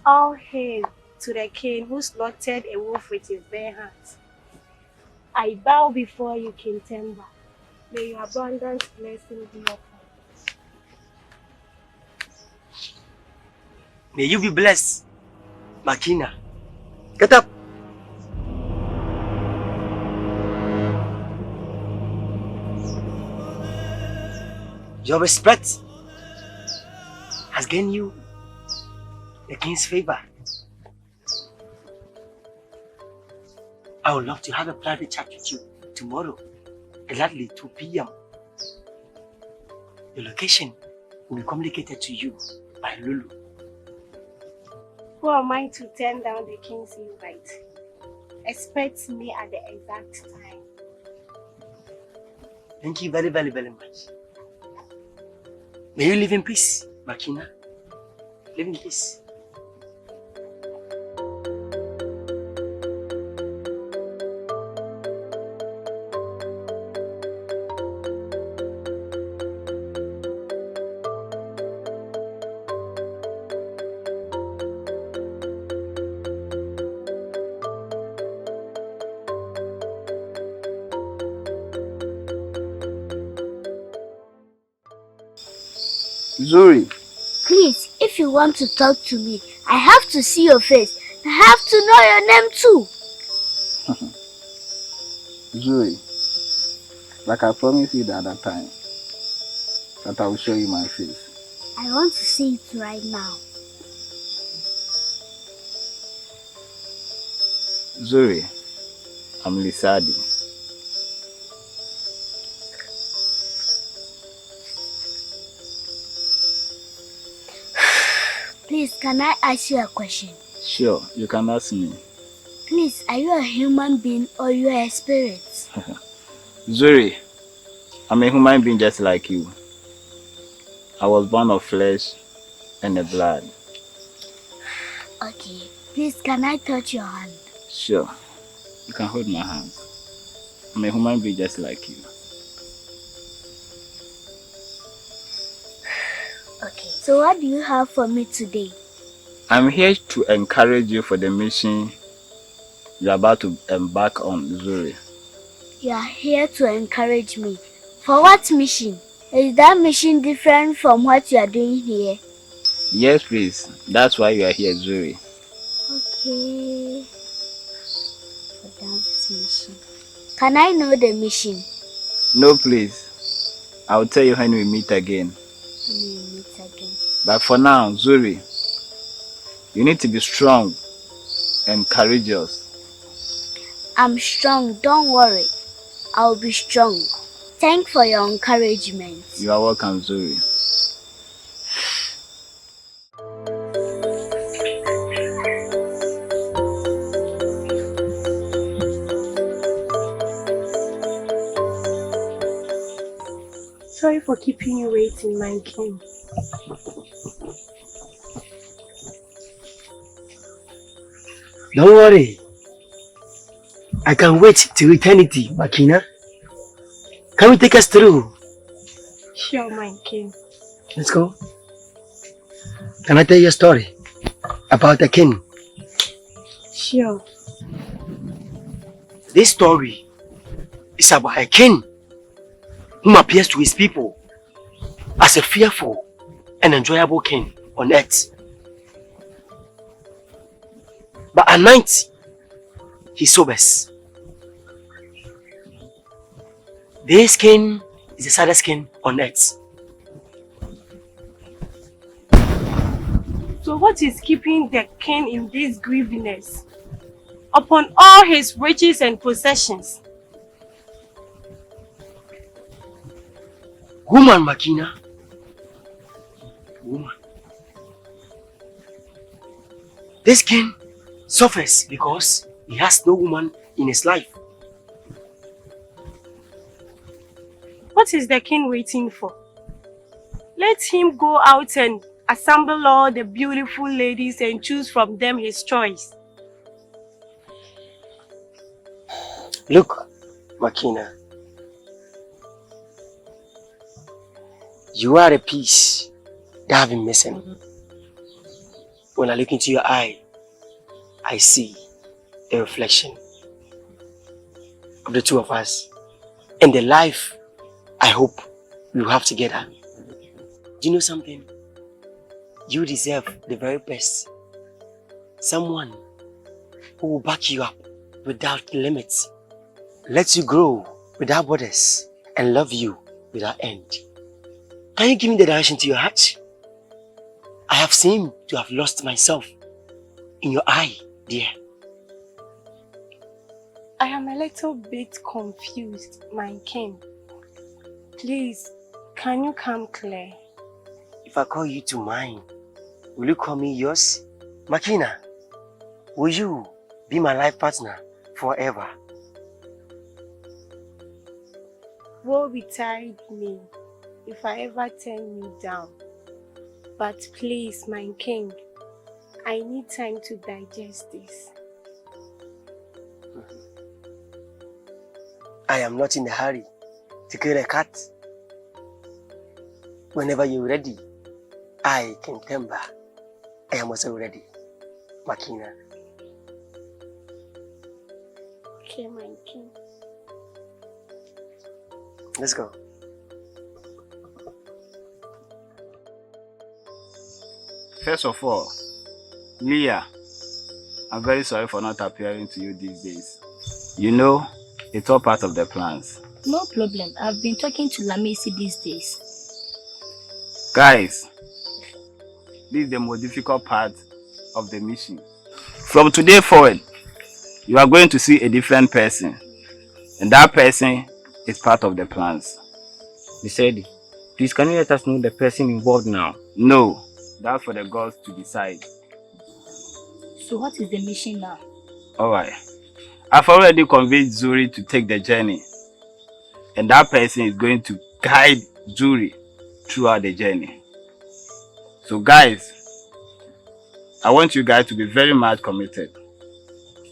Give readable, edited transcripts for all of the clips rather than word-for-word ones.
All hail to the king who slaughtered a wolf with his bare hands. I bow before you, King Temba. May your abundant blessing be upon us. May you be blessed, Makina. Get up. Your respect has gained you the king's favor. I would love to have a private chat with you tomorrow, exactly 2 p.m. The location will be communicated to you by Lulu. Who am I to turn down the king's invite? Expect me at the exact time. Thank you very, very, very much. May you live in peace, Makina. Live in peace. Zuri. Please, if you want to talk to me, I have to see your face. I have to know your name too. Zuri, like I promised you the other time, that I will show you my face. I want to see it right now. Zuri, I'm Lisadi. Please, can I ask you a question? Sure, you can ask me. Please, are you a human being or you are a spirit? Zuri, I'm a human being just like you. I was born of flesh and the blood. Okay, please, can I touch your hand? Sure, you can hold my hand. I'm a human being just like you. Okay, so what do you have for me today? I'm here to encourage you for the mission you're about to embark on, Zuri. You are here to encourage me. For what mission? Is that mission different from what you are doing here? Yes, please. That's why you are here, Zuri. Okay. For that mission. Can I know the mission? No, please. I'll tell you when we meet again. When we meet again. But for now, Zuri, you need to be strong and courageous. I'm strong, don't worry. I'll be strong. Thanks for your encouragement. You are welcome, Zuri. Sorry for keeping you waiting, my king. Don't worry. I can wait till eternity, Makina. Can you take us through? Sure, my king. Let's go. Can I tell you a story about the king? Sure. This story is about a king whom appears to his people as a fearful and enjoyable king on earth. But at night, he sobers. This king is the saddest king on earth. So what is keeping the king in this grieviness upon all his riches and possessions? Woman, Makina. Woman. This king suffers because he has no woman in his life. What is the king waiting for? Let him go out and assemble all the beautiful ladies and choose from them his choice. Look, Makina. You are a piece that I've been missing. When I look into your eye, I see a reflection of the two of us and the life I hope we will have together. Do you know something? You deserve the very best. Someone who will back you up without limits, let you grow without borders, and love you without end. Can you give me the direction to your heart? I have seemed to have lost myself in your eye, dear. I am a little bit confused, my king. Please, can you come clear? If I call you to mine, will you call me yours? Makina, will you be my life partner forever? Woe betide me if I ever turn you down. But please, my king, I need time to digest this. I am not in a hurry to kill a cat. Whenever you're ready, I can come back. I am also ready, Makina. Okay, my king. Let's go. First of all, Leah, I'm very sorry for not appearing to you these days. You know, it's all part of the plans. No problem. I've been talking to Lamisi these days. Guys, this is the most difficult part of the mission. From today forward, you are going to see a different person. And that person is part of the plans. Decided. Please, can you let us know the person involved now? No, that's for the gods to decide. So what is the mission now? Alright. I've already convinced Zuri to take the journey. And that person is going to guide Zuri throughout the journey. So guys, I want you guys to be very much committed.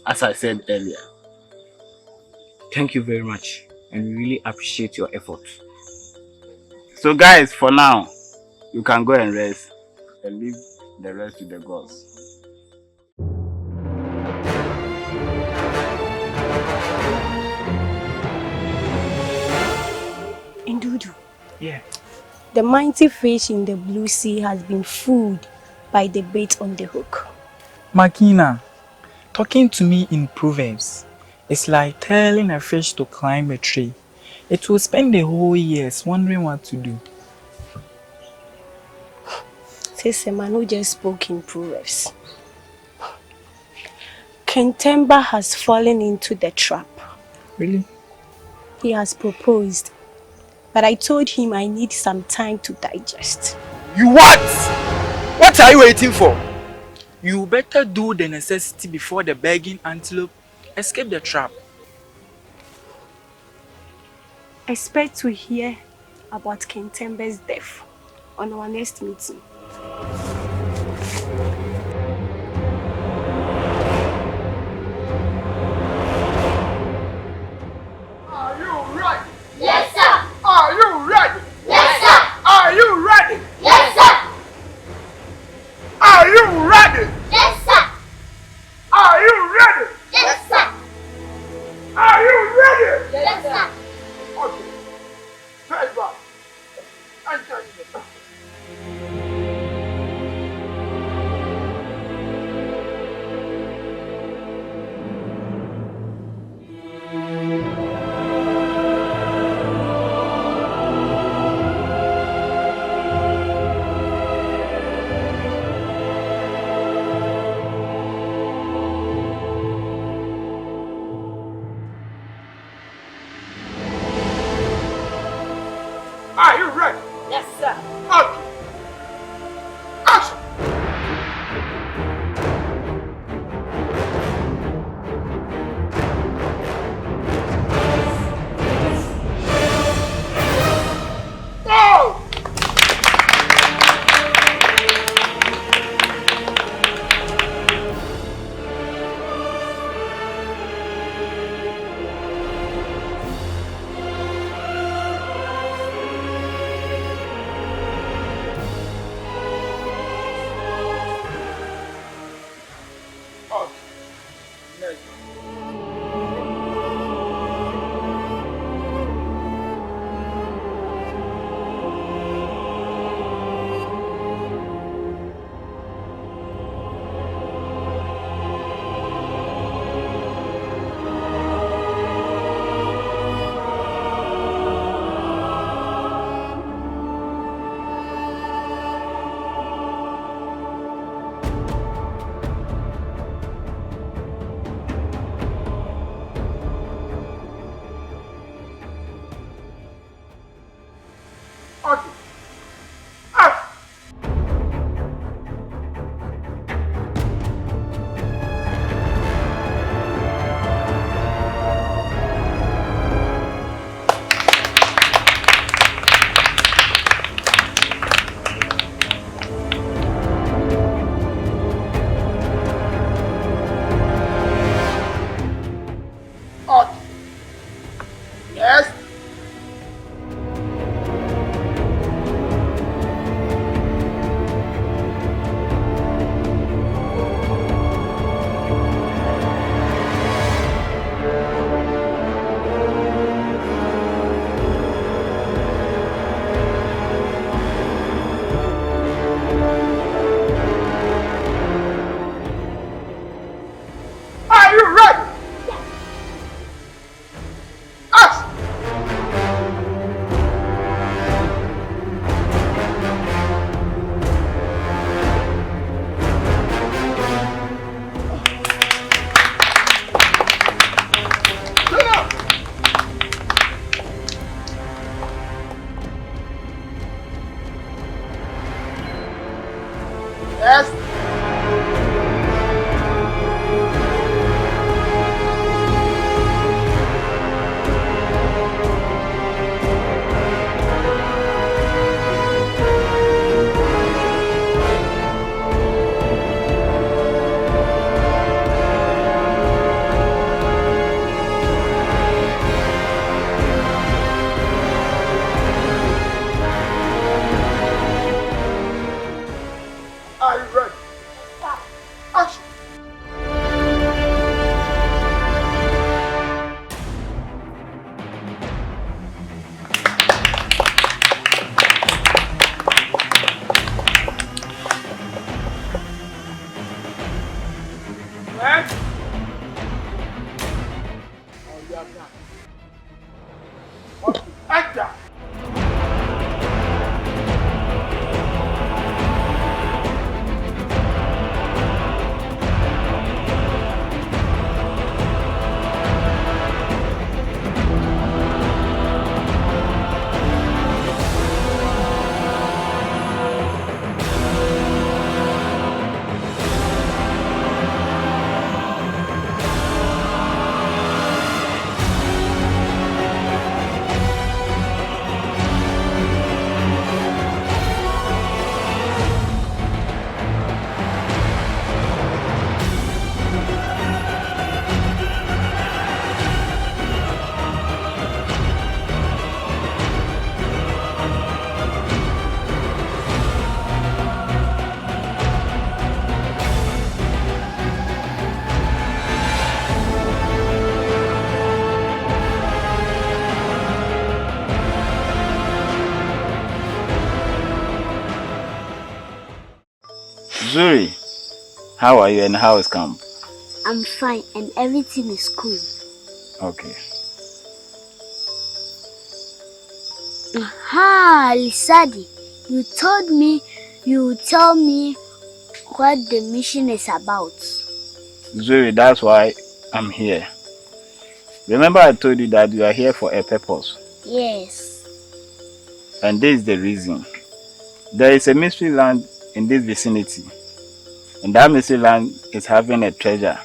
As I said earlier. Thank you very much. And we really appreciate your effort. So guys, for now, you can go and rest and leave the rest to the gods. Indudu. Yeah. The mighty fish in the blue sea has been fooled by the bait on the hook. Makina, talking to me in Proverbs is like telling a fish to climb a tree. It will spend the whole years wondering what to do. Says a man who just spoke in Proverbs. Kentemba has fallen into the trap. Really? He has proposed, but I told him I need some time to digest. You what? What are you waiting for? You better do the necessity before the begging antelope escape the trap. Expect to hear about Kentemba's death on our next meeting. Are you ready? Yes, sir. Are you ready? Yes, sir. Are you ready? Yes, sir. Are you ready? Yes, sir. Are you ready? Yes, sir. Are you ready? Yes, sir. Okay. Turn back. Enter in the back. Yes. Are you ready? Action. Left. Oh, you have not. Okay. Actor. Zuri, how are you and how is camp? I'm fine and everything is cool. Okay. Aha, Lisadi, you told me you would tell me what the mission is about. Zuri, that's why I'm here. Remember I told you that you are here for a purpose. Yes. And this is the reason. There is a mystery land in this vicinity. And that mystery land is having a treasure.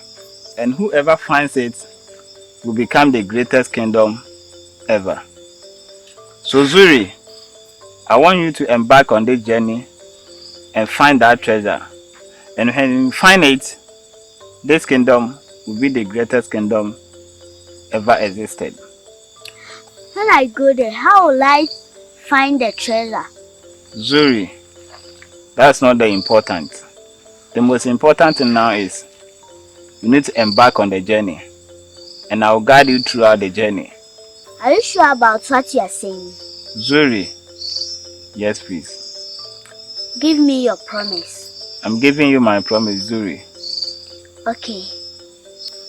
And whoever finds it will become the greatest kingdom ever. So Zuri, I want you to embark on this journey and find that treasure. And when you find it, this kingdom will be the greatest kingdom ever existed. When I go there, how will I find the treasure? Zuri, that's not the important. The most important thing now is you need to embark on the journey. And I will guide you throughout the journey. Are you sure about what you are saying? Zuri, yes please. Give me your promise. I'm giving you my promise, Zuri. Okay.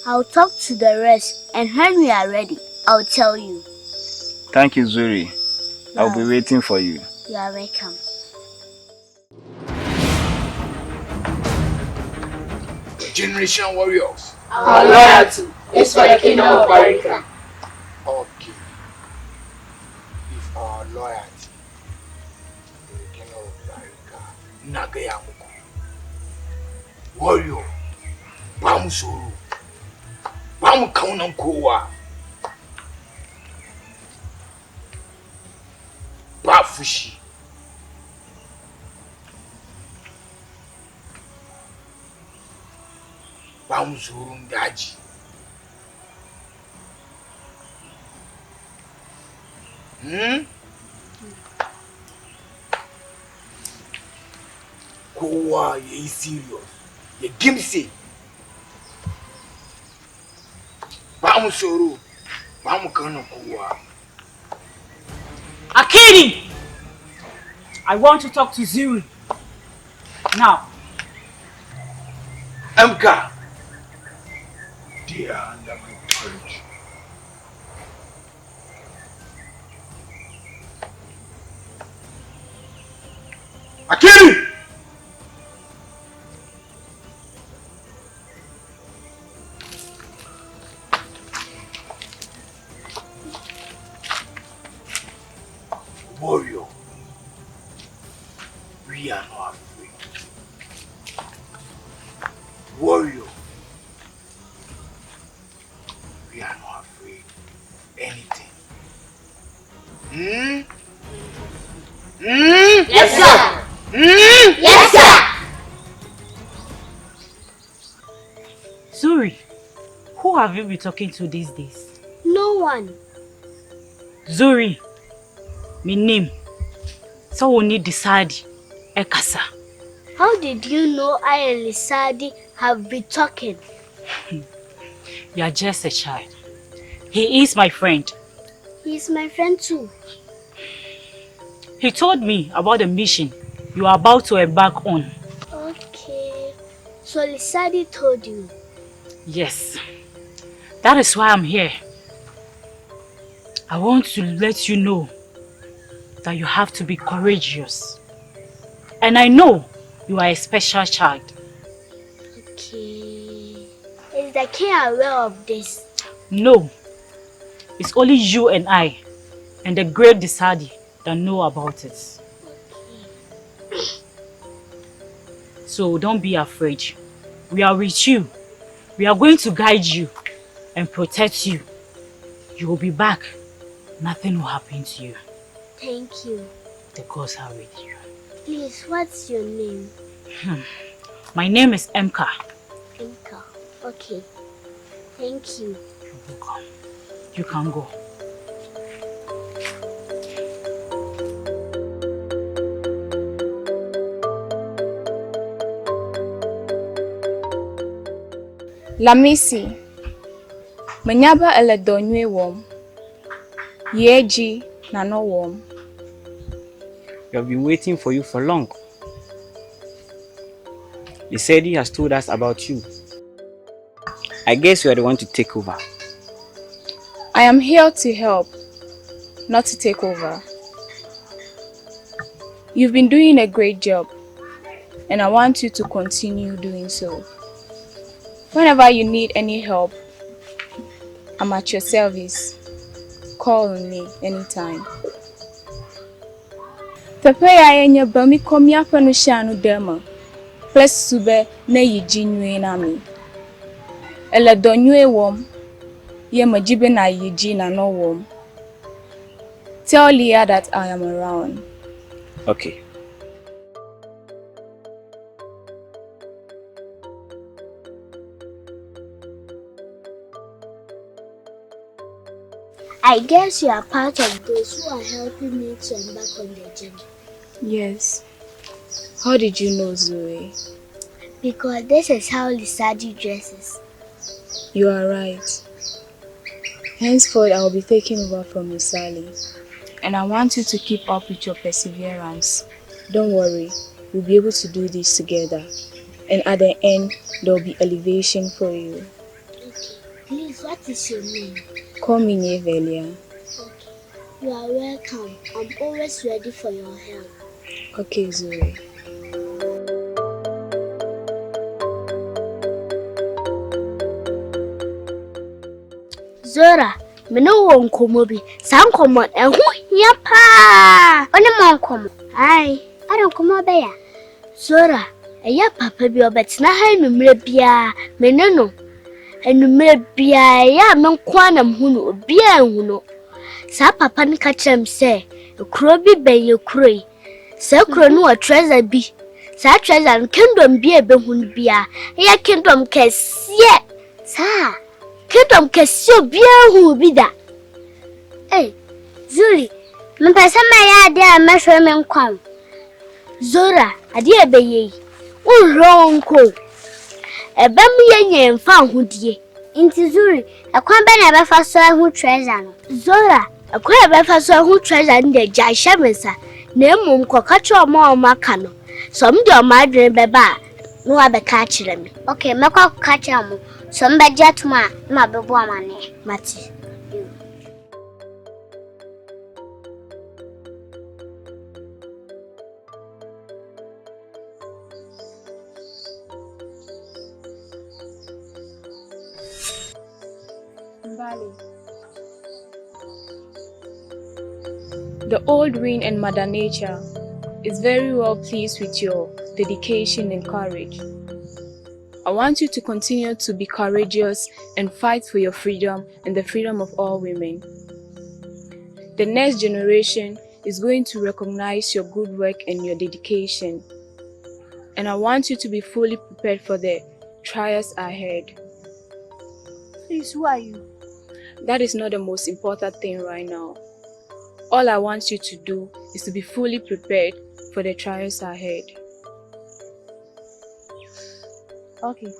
I'll talk to the rest and when we are ready, I'll tell you. Thank you, Zuri. I'll be waiting for you. You are welcome. Generation warriors. Our loyalty is for the kingdom of America. Okay. If our loyalty to the kingdom of America, Nagayamuku. Warrior. Bamusuru. Bamukaunankoa. Bafushi. Bamusuru ndaji. Kowa ye serious. Ye gimsi. Bamusuru. Bamukaunankoa. Akini! I want to talk to Zuri. Now. Emka. They are under my courage. Akini! Warrior, we are not afraid. warrior. We are not afraid of anything. Yes, sir. Yes, sir. Zuri, who have you been talking to these days? No one. Zuri, my name. So we need decide. Ekasa. How did you know I and Lisadi have been talking? You are just a child. He is my friend. He's my friend too. He told me about the mission you are about to embark on. Okay. So Lisadi told you? Yes. That is why I'm here. I want to let you know that you have to be courageous. And I know you are a special child. Okay. Is the king aware of this? No. It's only you and I and the great Desadi that know about it. So don't be afraid. We are with you. We are going to guide you and protect you. You will be back. Nothing will happen to you. Thank you. The gods are with you. Please, what's your name? My name is Emka. Inka. Okay. Thank you. You're welcome. You can go. Lamisi, manyaba eledonywe wom. Yeji nano wom. We have been waiting for you for long. He said he has told us about you. I guess you are the one to take over. I am here to help, not to take over. You've been doing a great job, and I want you to continue doing so. Whenever you need any help, I'm at your service. Call on me anytime. Pepe ya yenye bami komia panu shanu dema. Plus sube na yiji nyue nami. Ele do nyue wom. Ye majibe na yiji na no wom. Tell Leah that I am around. Okay. I guess you are part of those who are helping me to embark on the journey. Yes. How did you know, Zoe? Because this is how Lisadi dresses. You are right. Henceforth, I will be taking over from you, Sally. And I want you to keep up with your perseverance. Don't worry, we'll be able to do this together. And at the end, there will be elevation for you. Okay. Please, what is your name? Call me Nevelia. Okay. You are welcome. I'm always ready for your help. Okay, Zuri. Zora, me no won komo bi. San komo ehu hia pa. Oni mon komo. Ai, adan komo be ya. Zora, eya papa bi obetina ha enumre bia. Me no. Enumre bia ya me kwa na mhunu obi anhu no. Sa papa ni ka kyerem se, ekuro bi benye kuroi. Sa kuro no wa treasure bi. Sa treasure no kingdom bi ebehunu bia. Eya kingdom kesiye. Sa kingdom kesiyo bia hu bi da. Eh, Zuri, me pese ma ya ade a mehwe me nkwan. Zora, ade ebeye. Uronko. Ebem yenye mfa hudie. Inti Zuri, akwan be na befa so hu treasure no. Zora, akwan befa so hu treasure nde ja hyemensa. Na emum koka che omo aka no. So mde o ma adwene beba no wa be ka kire me. Okay, mekwa ka kire mo. So mbe jetuma ma bebo amane. Mati. The old wind and Mother Nature is very well pleased with your dedication and courage. I want you to continue to be courageous and fight for your freedom and the freedom of all women. The next generation is going to recognize your good work and your dedication. And I want you to be fully prepared for the trials ahead. Please, who are you? That is not the most important thing right now. All I want you to do is to be fully prepared for the trials ahead. Okay.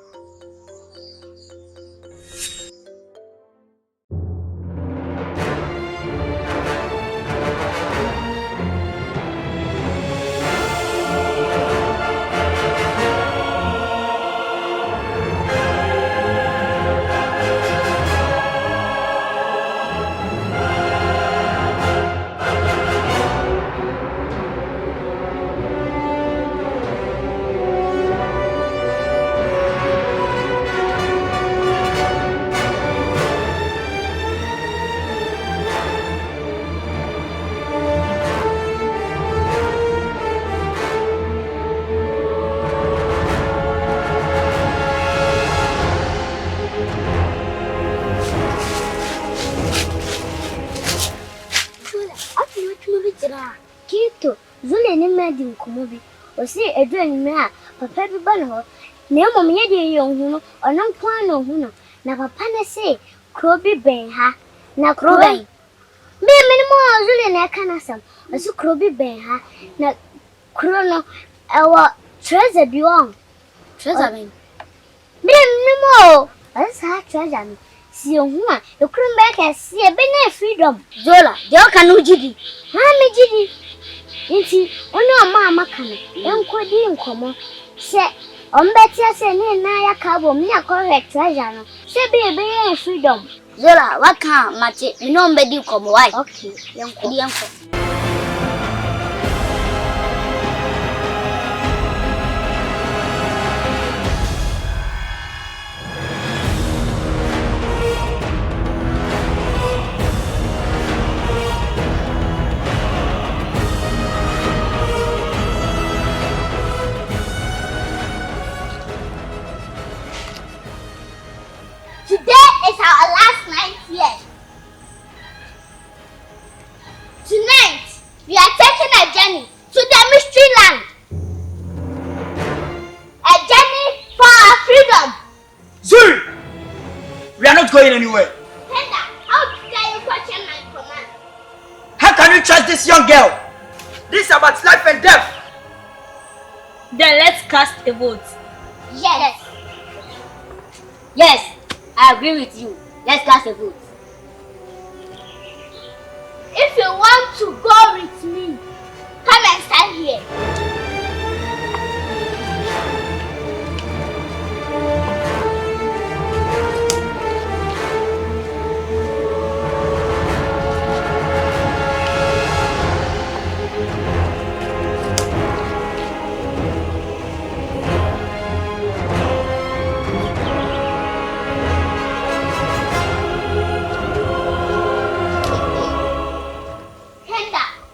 Zuri ni madi nkomobi. Osi edu enime a papa bi ba no. Na mom ye de ye ohunu, onam kwan no ohunu. Na papa na se kro bi ben ha. Na kro ben. Me mo Zuri na aka na sam. Osi kro bi ben ha. Na kro no ewa treasure bi won. Treasure ben. Me mo. Asa treasure no. Si ohun a ekuru mba ka si e be na freedom. Zola, de o kan ujidi. Ha me jidi. Inti ono mama kana enkodi nkomo se ombetia se ni na ya kabo me ya correct treasure no se be freedom. Zola waka mache me no mbedi nkomo why? Okay, yanko. Today is our last night here. Tonight, we are taking a journey to the mystery land. A journey for our freedom. Zuri! We are not going anywhere. Tenda, how dare you question my command? How can you trust this young girl? This is about life and death. Then let's cast a vote. Yes. Yes, I agree with you. Let's cast a vote. If you want to go with me, come and stand here.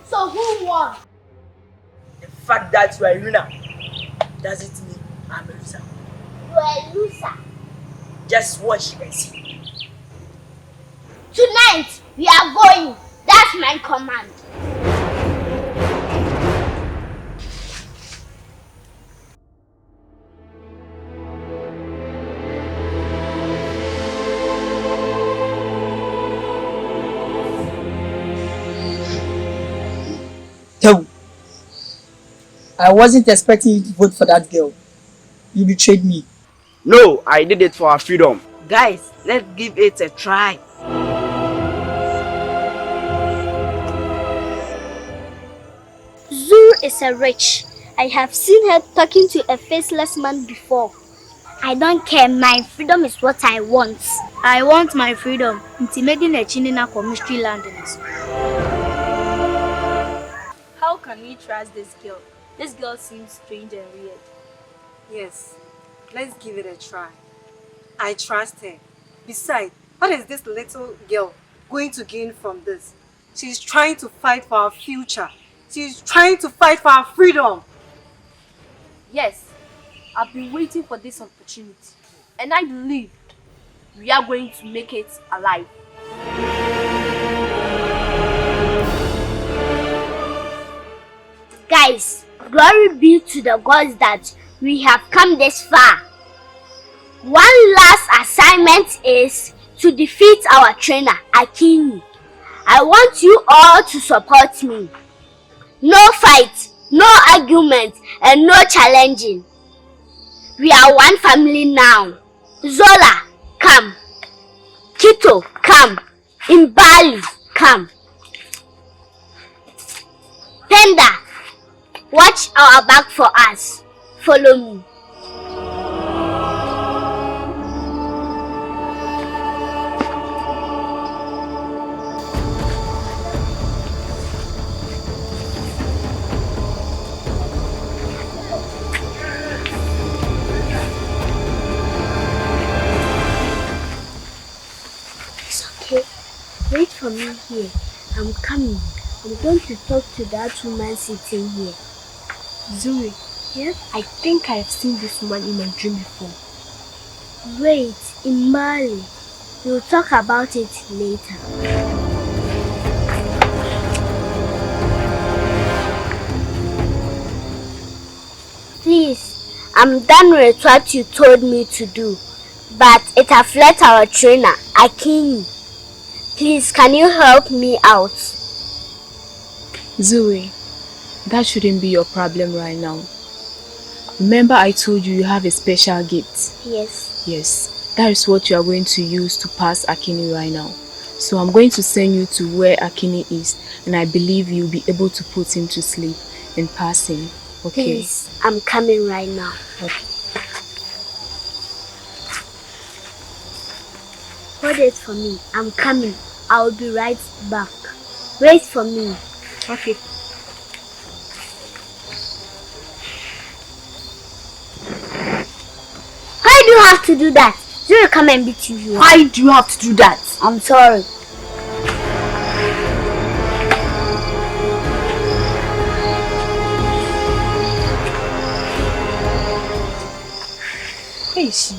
So who won? The fact that you are a winner doesn't mean I'm a loser. You are a loser. Just watch and see. Tonight we are going. That's my command. Yo, I wasn't expecting you to vote for that girl. You betrayed me. No, I did it for our freedom. Guys, let's give it a try. Zuri is a witch. I have seen her talking to a faceless man before. I don't care. My freedom is what I want. I want my freedom. Intimidating a chinina for mystery landings. How can we trust this girl? This girl seems strange and weird. Yes, let's give it a try. I trust her. Besides, what is this little girl going to gain from this? She's trying to fight for our future. She's trying to fight for our freedom. Yes, I've been waiting for this opportunity, and I believe we are going to make it alive. Guys, glory be to the gods that we have come this far. One last assignment is to defeat our trainer, Akini. I want you all to support me. No fight, no argument, and no challenging. We are one family now. Zola, come. Kito, come. Imbali, come. Penda, watch our back for us. Follow me. Wait for me here. I'm coming. I'm going to talk to that woman sitting here. Zuri. Yes? I think I have seen this woman in my dream before. Wait, in Mali. We'll talk about it later. Please, I'm done with what you told me to do. But it has left our trainer, Akini. Please, can you help me out? Zuri, that shouldn't be your problem right now. Remember I told you have a special gift? Yes. Yes, that is what you are going to use to pass Akini right now. So I'm going to send you to where Akini is, and I believe you'll be able to put him to sleep and pass him. Okay? Please, I'm coming right now. Okay. Hold it for me. I'm coming. I'll be right back. Wait for me. Okay. Why do you have to do that? Zuri, come and beat you. Why do you have to do that? I'm sorry. Where is she?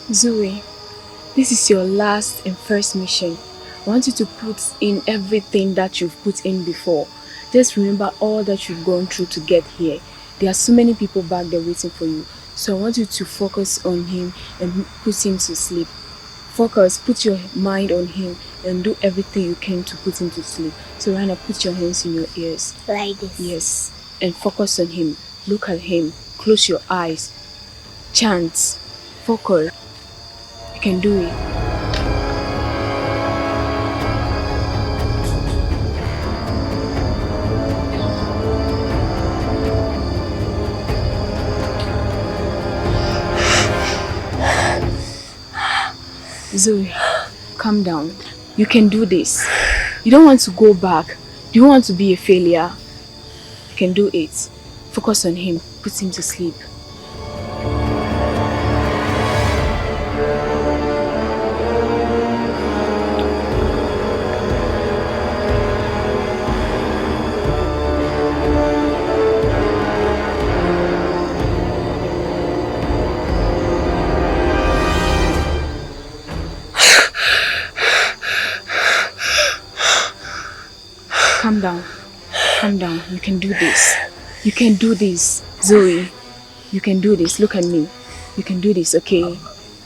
Zuri, this is your last and first mission. I want you to put in everything that you've put in before. Just remember all that you've gone through to get here. There are so many people back there waiting for you. So I want you to focus on him and put him to sleep. Focus, put your mind on him and do everything you can to put him to sleep. So right now, put your hands in your ears. Like this? Yes. And focus on him. Look at him. Close your eyes. Chant. Focus. You can do it. Zuri, calm down. You can do this. You don't want to go back. You don't want to be a failure. You can do it. Focus on him. Put him to sleep. Calm down. Calm down. You can do this. You can do this, Zoe. You can do this. Look at me. You can do this, okay?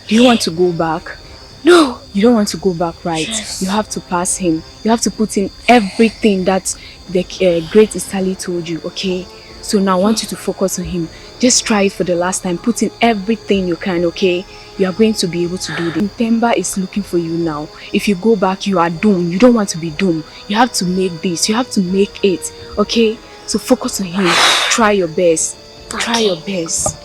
Do you want to go back? No. You don't want to go back, right? Yes. You have to pass him. You have to put in everything that the great Istali told you, okay? So now I want you to focus on him. Just try it for the last time. Put in everything you can, okay? You are going to be able to do this. Temba is looking for you now. If you go back, you are doomed. You don't want to be doomed. You have to make this. You have to make it, okay? So focus on him. Try your best. Try your best.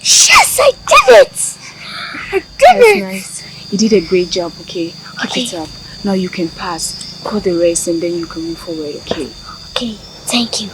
Yes, I did it! I did it! Nice. You did a great job, okay? Keep it up. Now you can pass. Call the rest and then you can move forward, okay? Okay, thank you.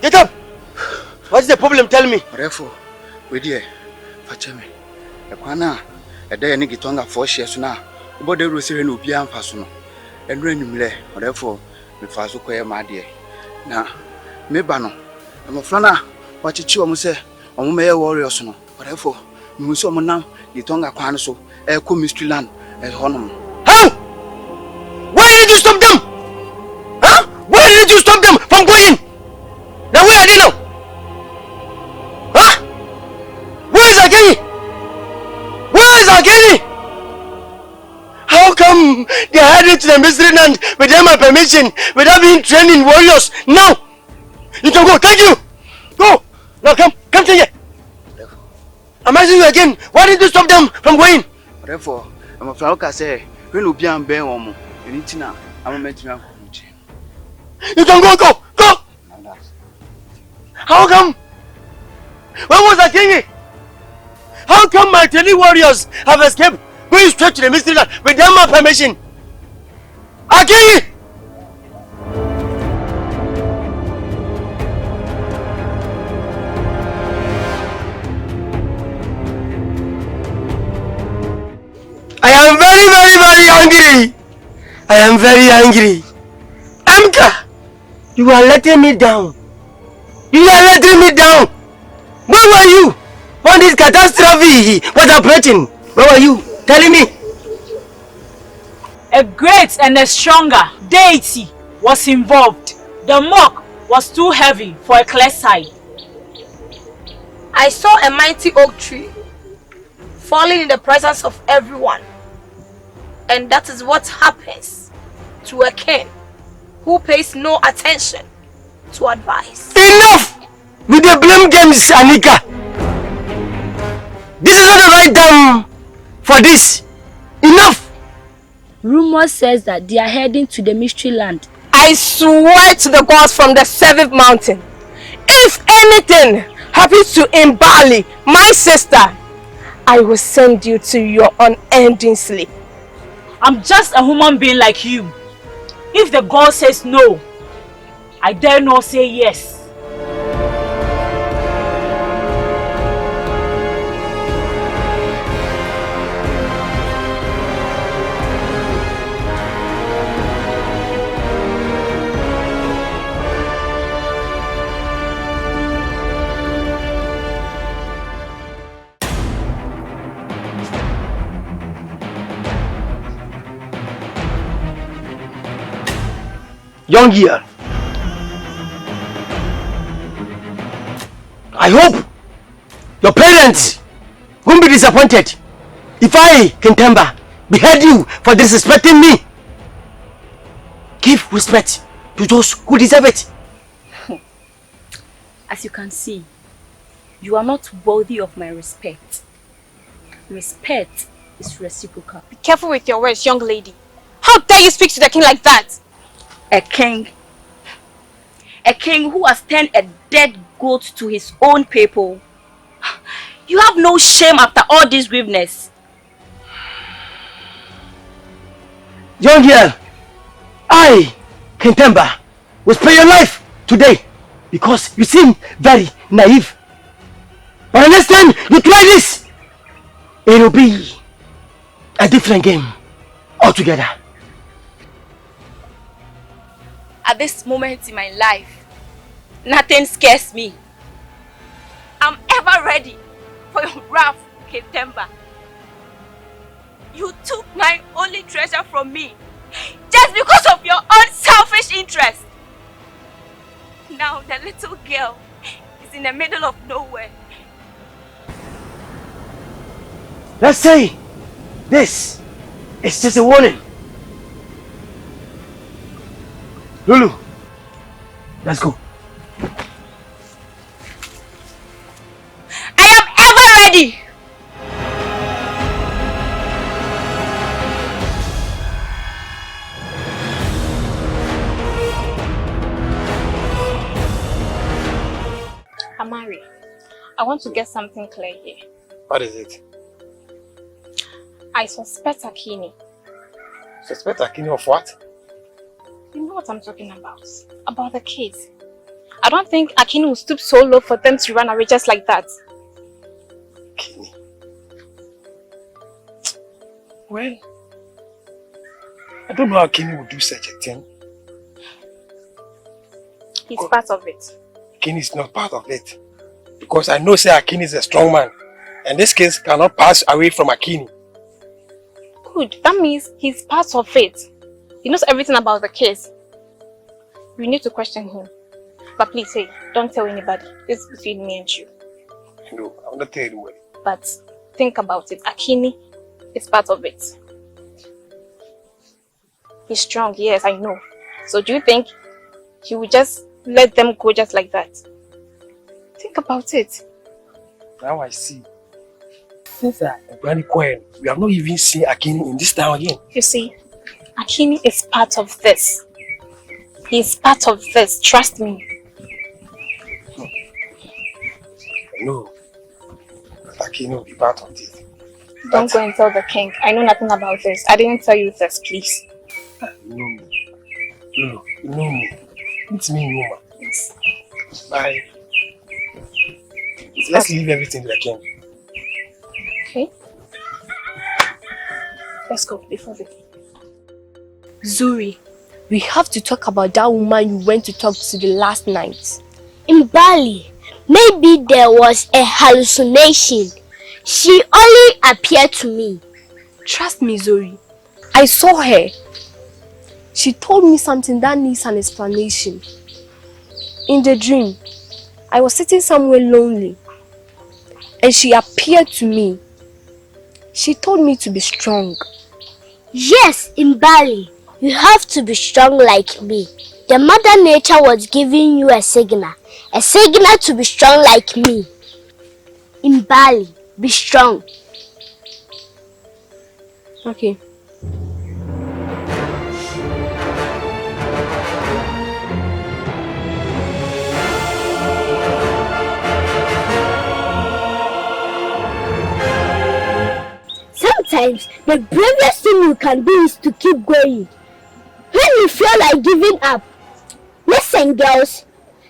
Get up! What's the problem? Tell me. Therefore, we dear, Fachemi, a quana, a day and Nigitonga 4 shares now, but the Rosary no pian fasono, and random lay, therefore, the Faso my dear. Now, me bano, I'm a flana, what you almost say, on may warriors no, therefore, you will summon now, the Tonga Quanaso, a cool mystery land, as honor. How? Why did you stop them? Huh? Why did you stop them from going? Now where are they now? Huh? Where is Akeni? Where is Akeni? How come they are heading to the mystery land without my permission, without being trained in warriors? Now! You can go, thank you! Go! Now come to here! I'm asking you again, why did you stop them from going? Therefore, I'm a flower say, when you be on Ben Womo, and it's now, I'm a mentor. You can go! How come? Where was Akinyi? How come my tele warriors have escaped going straight to the mystery land without my permission? Akinyi! I am very angry. I am very angry. Amka, you are letting me down. You are letting me down. Where were you when this catastrophe was approaching? Where were you? Telling me. A great and a stronger deity was involved. The mock was too heavy for a clear sight. I saw a mighty oak tree falling in the presence of everyone. And that is what happens to a king who pays no attention to advice. Enough with the blame games, Anika. This is not the right time for this. Enough. Rumor says that they are heading to the mystery land. I swear to the gods from the 7th mountain, if anything happens to Imbali, my sister, I will send you to your unending sleep. I'm just a human being like you. If the God says no, I dare not say yes. Young girl, I hope your parents won't be disappointed if I, Kentemba, behead you for disrespecting me. Give respect to those who deserve it. As you can see, you are not worthy of my respect. Respect is reciprocal. Be careful with your words, young lady. How dare you speak to the king like that? A king who has turned a dead goat to his own people. You have no shame after all this grieveness. Young girl, I, Kentemba, will spare your life today because you seem very naive. But the next time you try this, it will be a different game altogether. At this moment in my life, nothing scares me. I'm ever ready for your wrath, Ketemba. You took my only treasure from me just because of your unselfish interest. Now the little girl is in the middle of nowhere. Let's say this is just a warning. Lulu, let's go. I am ever ready. Amari, I want to get something clear here. What is it? I suspect Akini. Suspect Akini of what? You know what I'm talking about. About the case. I don't think Akini will stoop so low for them to run away just like that. Akini. Well, I don't know how Akini would do such a thing. He's part of it. Akini is not part of it. Because I know say Akini is a strong man. And this case cannot pass away from Akini. Good. That means he's part of it. He knows everything about the case. We need to question him. But please, hey, don't tell anybody. This is between me and you. No, I'm not telling anybody. But think about it. Akini is part of it. He's strong, yes, I know. So do you think he would just let them go just like that? Think about it. Now I see. Since Granny Cohen, we have not even seen Akini in this town again. You see, Akini is part of this. He's part of this, trust me. No, but Akini will be part of this. Don't go and tell the king. I know nothing about this. I didn't tell you this, please. You know me. No, you know me. It's me, Numa. Yes. Bye. Let's leave everything to the king. Okay. Let's go before the king. Zuri, we have to talk about that woman you went to talk to the last night. In Bali, maybe there was a hallucination. She only appeared to me. Trust me, Zuri. I saw her. She told me something that needs an explanation. In the dream, I was sitting somewhere lonely and she appeared to me. She told me to be strong. Yes, in Bali, you have to be strong like me. The Mother Nature was giving you a signal to be strong like me. In Bali, be strong. Okay. sometimes the bravest thing you can do is to keep going. When you feel like giving up, listen girls,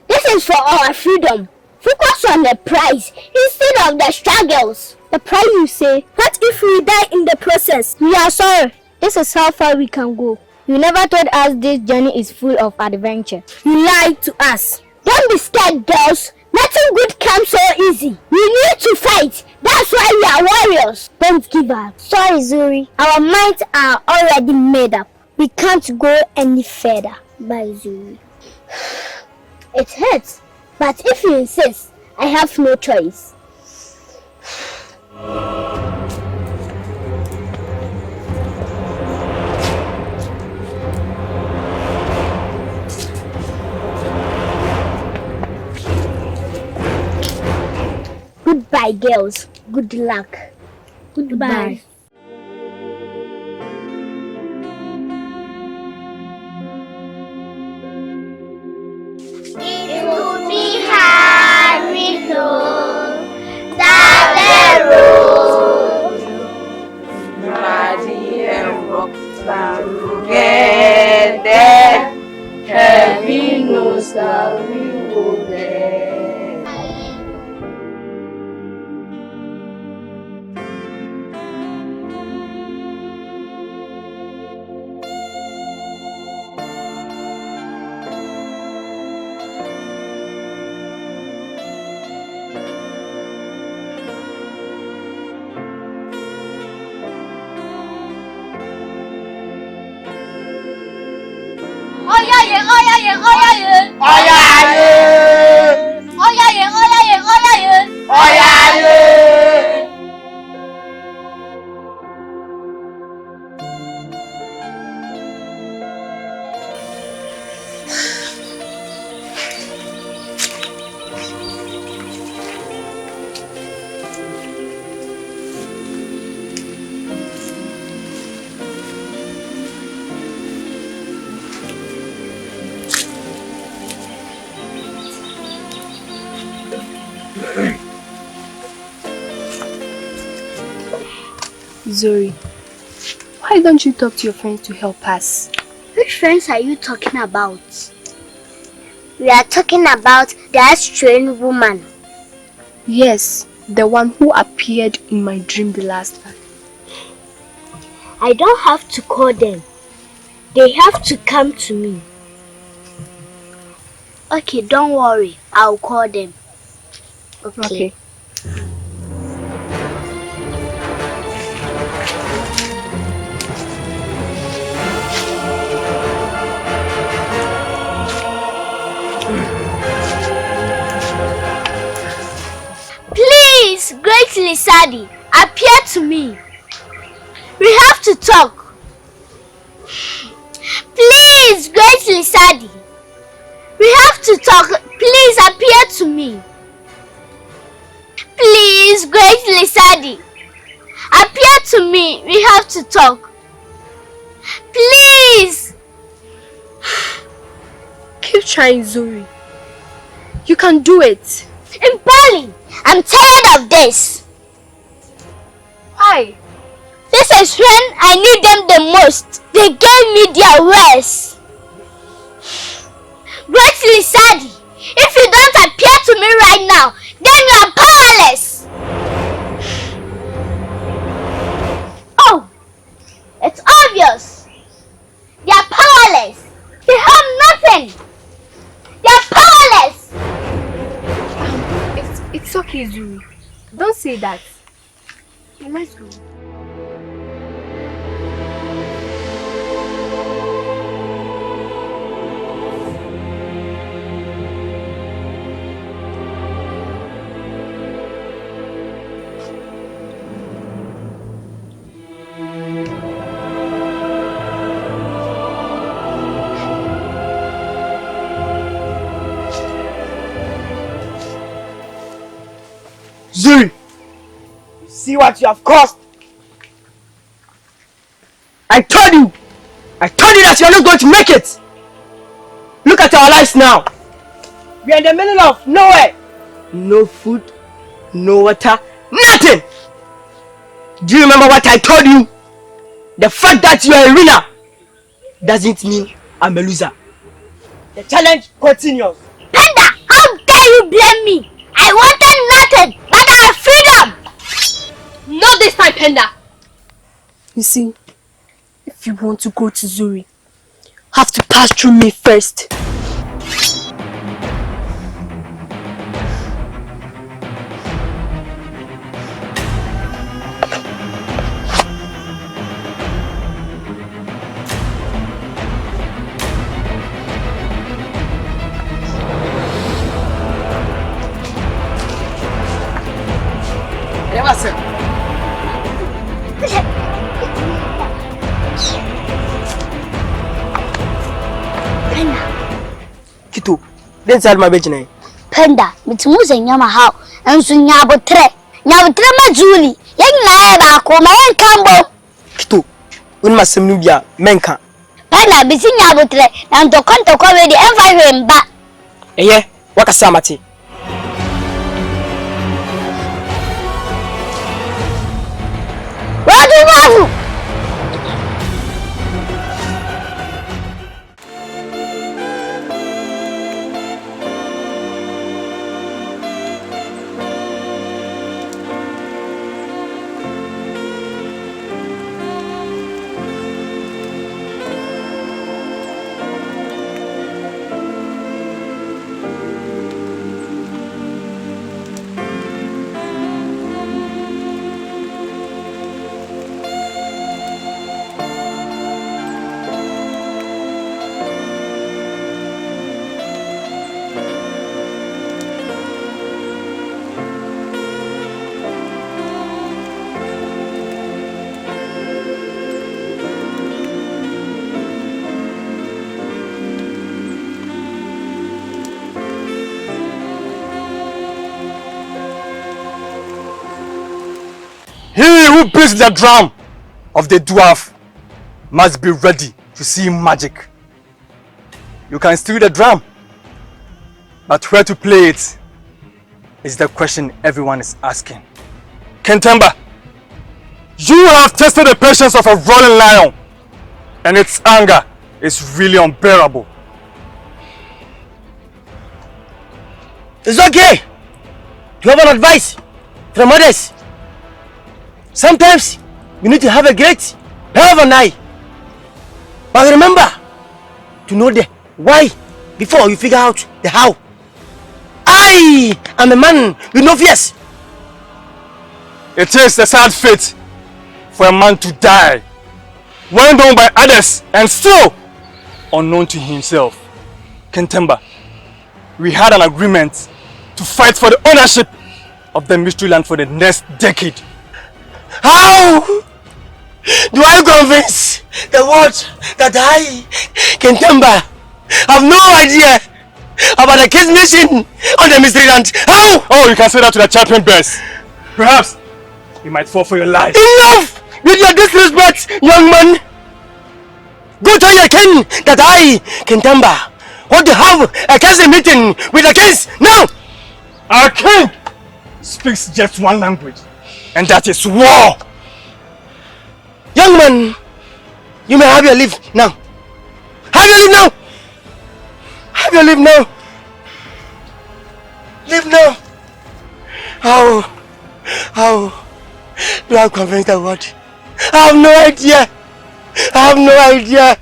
this is for our freedom. Focus on the prize instead of the struggles. The prize you say? What if we die in the process? We are sorry. This is how far we can go. You never told us this journey is full of adventure. You lied to us. Don't be scared, girls. Nothing good comes so easy. We need to fight. That's why we are warriors. Don't give up. Sorry, Zuri. Our minds are already made up. We can't go any further. Bye, Zuri. It hurts, but if you insist, I have no choice. Goodbye, girls. Good luck. Goodbye. It would be hard we know that the road muddy and rocks are together. Heaven knows that we will there. Zuri, why don't you talk to your friends to help us? Which friends are you talking about? We are talking about that strange woman. Yes, the one who appeared in my dream the last time. I don't have to call them. They have to come to me. Okay, don't worry. I'll call them. Okay. Please, Great Lizardy, appear to me. We have to talk. Please, Great Lizardy, we have to talk. Please appear to me. Please, Great Lizardy, appear to me. We have to talk. Please. Keep trying, Zuri. You can do it. Impali, I'm tired of this. Why? This is when I need them the most. They gave me their worst. Great Lizardy, if you don't appear to me right now, then you are powerless. Oh, it's obvious. They are powerless. They have nothing. They are powerless. It's okay, Zuri. Don't say that. Let's go. Zuri, see what you have caused. I told you that you are not going to make it. Look at our lives now. We are in the middle of nowhere. No food, no water, nothing. Do you remember what I told you? The fact that you are a winner doesn't mean I'm a loser. The challenge continues. Panda, how dare you blame me? I wanted nothing but our freedom! Not this time, Panda. You see, if you want to go to Zuri, have to pass through me first. Kito, then side my bedroom. Panda, it's moving yama how, and soon yabotre ma Zuri. Young lie back home, I can't. Kito, when my son Nubia, Menka. Panda, be seen yabotre, and to come to cover the environment back. Eh, what a samati. What do you want? He who beats the drum of the dwarf must be ready to see magic. You can steal the drum, but where to play it is the question everyone is asking. Kentemba, you have tested the patience of a roaring lion, and its anger is really unbearable. It's okay to have an advice from others. Sometimes you need to have a great have an eye. But remember to know the why before you figure out the how. I am a man with no fears. It is a sad fate for a man to die when known by others and still unknown to himself. Kentemba, we had an agreement to fight for the ownership of the mystery land for the next decade. How do I convince the world that I, Kentemba, have no idea about the case mission on the mystery land? How? Oh, you can say that to the champion bears. Perhaps you might fall for your life. Enough with your disrespect, young man. Go tell your king that I, Kentemba, want to have a council meeting with the kings now. Our king speaks just one language, and that is war. Young man, you may have your leave now. Have your leave now. Have your leave now. Leave now. How do I convince the world? I have no idea. I have no idea.